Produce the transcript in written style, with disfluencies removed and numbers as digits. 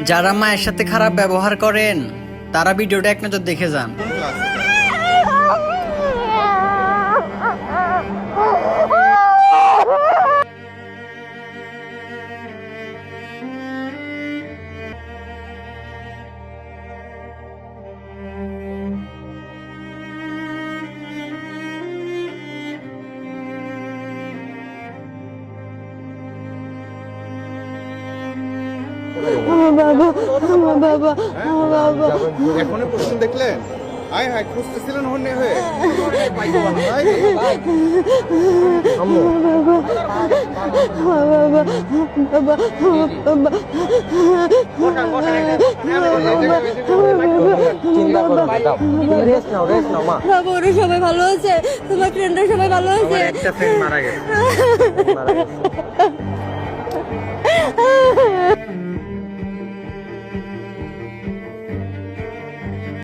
যারা মায়ের সাথে খারাপ ব্যবহার করেন তারা ভিডিওটা এক নজর দেখে যান। আমার বাবা এখনই প্রশ্ন দেখলেন? আয় হায় খুঁজতেছিলেন হন্যে হয়ে। বাবা ওরা সবাই ভালো আছে, তোমার ফ্রেন্ডরা সবাই ভালো আছে। একটা ফ্রেন্ড মারা গেছে।